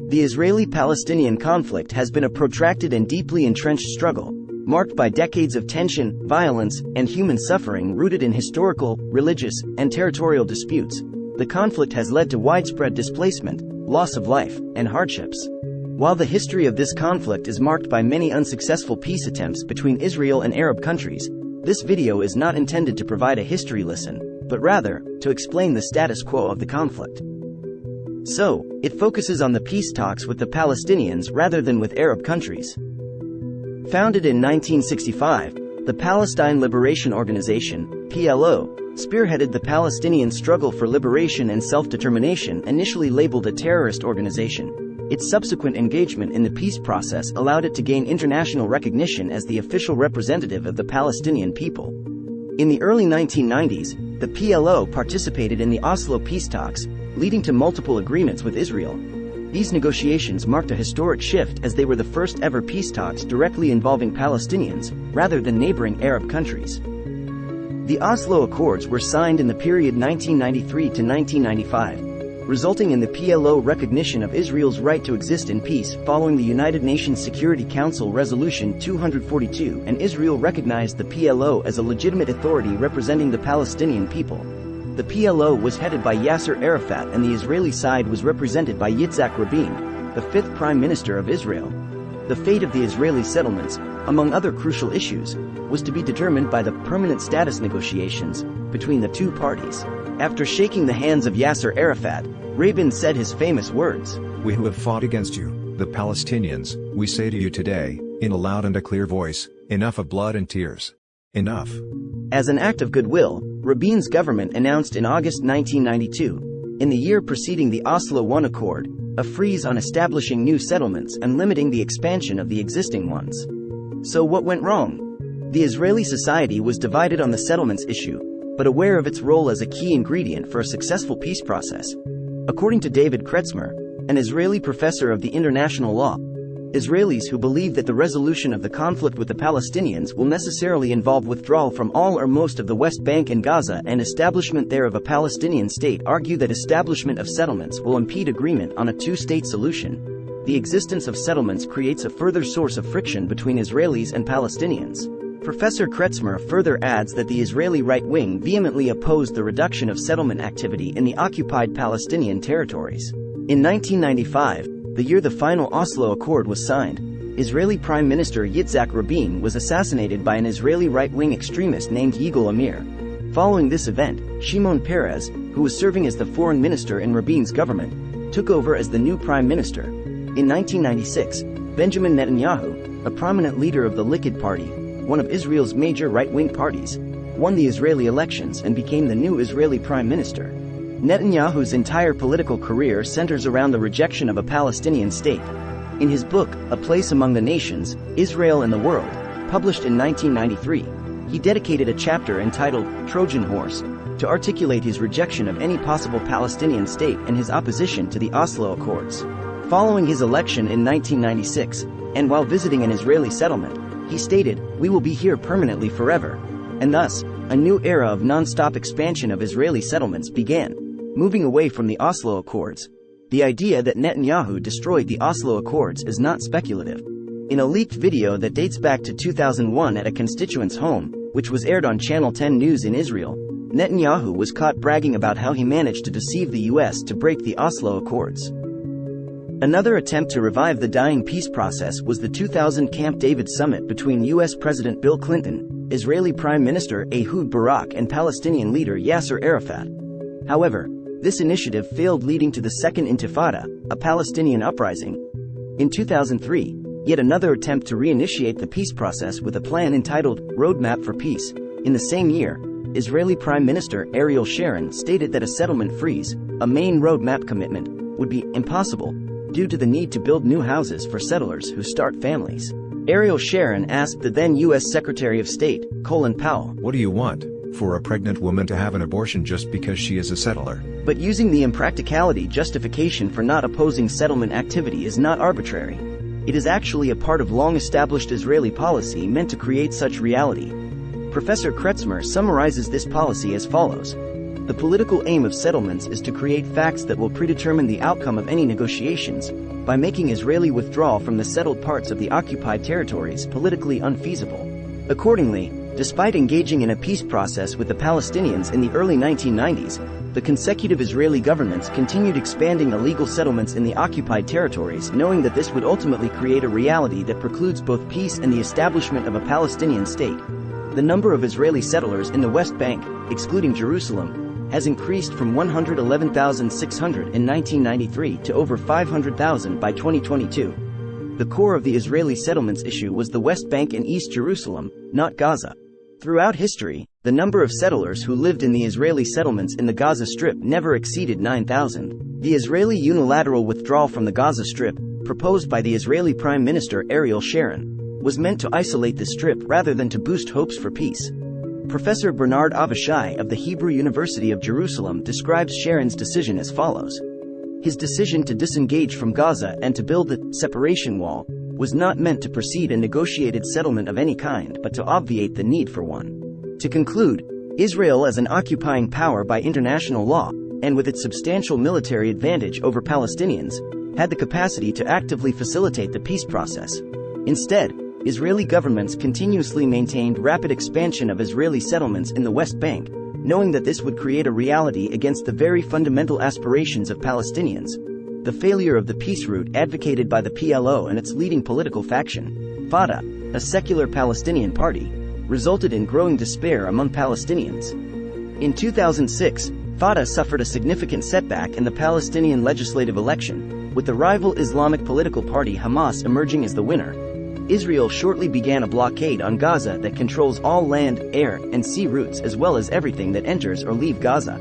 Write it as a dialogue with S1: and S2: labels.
S1: The Israeli-Palestinian conflict has been a protracted and deeply entrenched struggle, marked by decades of tension, violence, and human suffering rooted in historical, religious, and territorial disputes. The conflict has led to widespread displacement, loss of life, and hardships. While the history of this conflict is marked by many unsuccessful peace attempts between Israel and Arab countries, this video is not intended to provide a history lesson, but rather, to explain the status quo of the conflict. So, it focuses on the peace talks with the Palestinians rather than with Arab countries. Founded in 1965, the Palestine Liberation Organization, PLO, spearheaded the Palestinian struggle for liberation and self-determination, initially labeled a terrorist organization. Its subsequent engagement in the peace process allowed it to gain international recognition as the official representative of the Palestinian people. In the early 1990s, the PLO participated in the Oslo peace talks, leading to multiple agreements with Israel. These negotiations marked a historic shift as they were the first ever peace talks directly involving Palestinians, rather than neighboring Arab countries. The Oslo Accords were signed in the period 1993 to 1995, resulting in the PLO recognition of Israel's right to exist in peace following the United Nations Security Council Resolution 242, and Israel recognized the PLO as a legitimate authority representing the Palestinian people. The PLO was headed by Yasser Arafat and the Israeli side was represented by Yitzhak Rabin, the fifth prime minister of Israel. The fate of the Israeli settlements, among other crucial issues, was to be determined by the permanent status negotiations between the two parties. After shaking the hands of Yasser Arafat, Rabin said his famous words,
S2: "We who have fought against you, the Palestinians, we say to you today, in a loud and a clear voice, enough of blood and tears. Enough."
S1: As an act of goodwill, Rabin's government announced in August 1992, in the year preceding the Oslo I Accord, a freeze on establishing new settlements and limiting the expansion of the existing ones. So what went wrong? The Israeli society was divided on the settlements issue, but aware of its role as a key ingredient for a successful peace process. According to David Kretzmer, an Israeli professor of the international law, Israelis who believe that the resolution of the conflict with the Palestinians will necessarily involve withdrawal from all or most of the West Bank and Gaza and establishment there of a Palestinian state argue that establishment of settlements will impede agreement on a two-state solution. The existence of settlements creates a further source of friction between Israelis and Palestinians. Professor Kretzmer further adds that the Israeli right wing vehemently opposed the reduction of settlement activity in the occupied Palestinian territories. In 1995, the year the final Oslo Accord was signed, Israeli Prime Minister Yitzhak Rabin was assassinated by an Israeli right-wing extremist named Yigal Amir. Following this event, Shimon Peres, who was serving as the foreign minister in Rabin's government, took over as the new prime minister. In 1996, Benjamin Netanyahu, a prominent leader of the Likud Party, one of Israel's major right-wing parties, won the Israeli elections and became the new Israeli prime minister. Netanyahu's entire political career centers around the rejection of a Palestinian state. In his book, A Place Among the Nations, Israel and the World, published in 1993, he dedicated a chapter entitled Trojan Horse to articulate his rejection of any possible Palestinian state and his opposition to the Oslo Accords. Following his election in 1996, and while visiting an Israeli settlement, he stated, "We will be here permanently forever." And thus, a new era of non-stop expansion of Israeli settlements began. Moving away from the Oslo Accords, the idea that Netanyahu destroyed the Oslo Accords is not speculative. In a leaked video that dates back to 2001 at a constituent's home, which was aired on Channel 10 News in Israel, Netanyahu was caught bragging about how he managed to deceive the US to break the Oslo Accords. Another attempt to revive the dying peace process was the 2000 Camp David summit between US President Bill Clinton, Israeli Prime Minister Ehud Barak and Palestinian leader Yasser Arafat. However, this initiative failed, leading to the Second Intifada, a Palestinian uprising. In 2003, yet another attempt to reinitiate the peace process with a plan entitled Roadmap for Peace. In the same year, Israeli Prime Minister Ariel Sharon stated that a settlement freeze, a main roadmap commitment, would be impossible due to the need to build new houses for settlers who start families. Ariel Sharon asked the then U.S. Secretary of State, Colin Powell,
S2: "What do you want? For a pregnant woman to have an abortion just because she is a settler?"
S1: But using the impracticality justification for not opposing settlement activity is not arbitrary. It is actually a part of long-established Israeli policy meant to create such reality. Professor Kretzmer summarizes this policy as follows. The political aim of settlements is to create facts that will predetermine the outcome of any negotiations, by making Israeli withdrawal from the settled parts of the occupied territories politically unfeasible. Accordingly, despite engaging in a peace process with the Palestinians in the early 1990s, the consecutive Israeli governments continued expanding illegal settlements in the occupied territories, knowing that this would ultimately create a reality that precludes both peace and the establishment of a Palestinian state. The number of Israeli settlers in the West Bank, excluding Jerusalem, has increased from 111,600 in 1993 to over 500,000 by 2022. The core of the Israeli settlements issue was the West Bank and East Jerusalem, not Gaza. Throughout history, the number of settlers who lived in the Israeli settlements in the Gaza Strip never exceeded 9,000. The Israeli unilateral withdrawal from the Gaza Strip, proposed by the Israeli Prime Minister Ariel Sharon, was meant to isolate the Strip rather than to boost hopes for peace. Professor Bernard Avishai of the Hebrew University of Jerusalem describes Sharon's decision as follows. His decision to disengage from Gaza and to build the separation wall was not meant to precede a negotiated settlement of any kind but to obviate the need for one. To conclude, Israel as an occupying power by international law, and with its substantial military advantage over Palestinians, had the capacity to actively facilitate the peace process. Instead, Israeli governments continuously maintained rapid expansion of Israeli settlements in the West Bank, knowing that this would create a reality against the very fundamental aspirations of Palestinians. The failure of the peace route advocated by the PLO and its leading political faction, Fatah, a secular Palestinian party, resulted in growing despair among Palestinians. In 2006, Fatah suffered a significant setback in the Palestinian legislative election, with the rival Islamic political party Hamas emerging as the winner. Israel shortly began a blockade on Gaza that controls all land, air, and sea routes as well as everything that enters or leaves Gaza.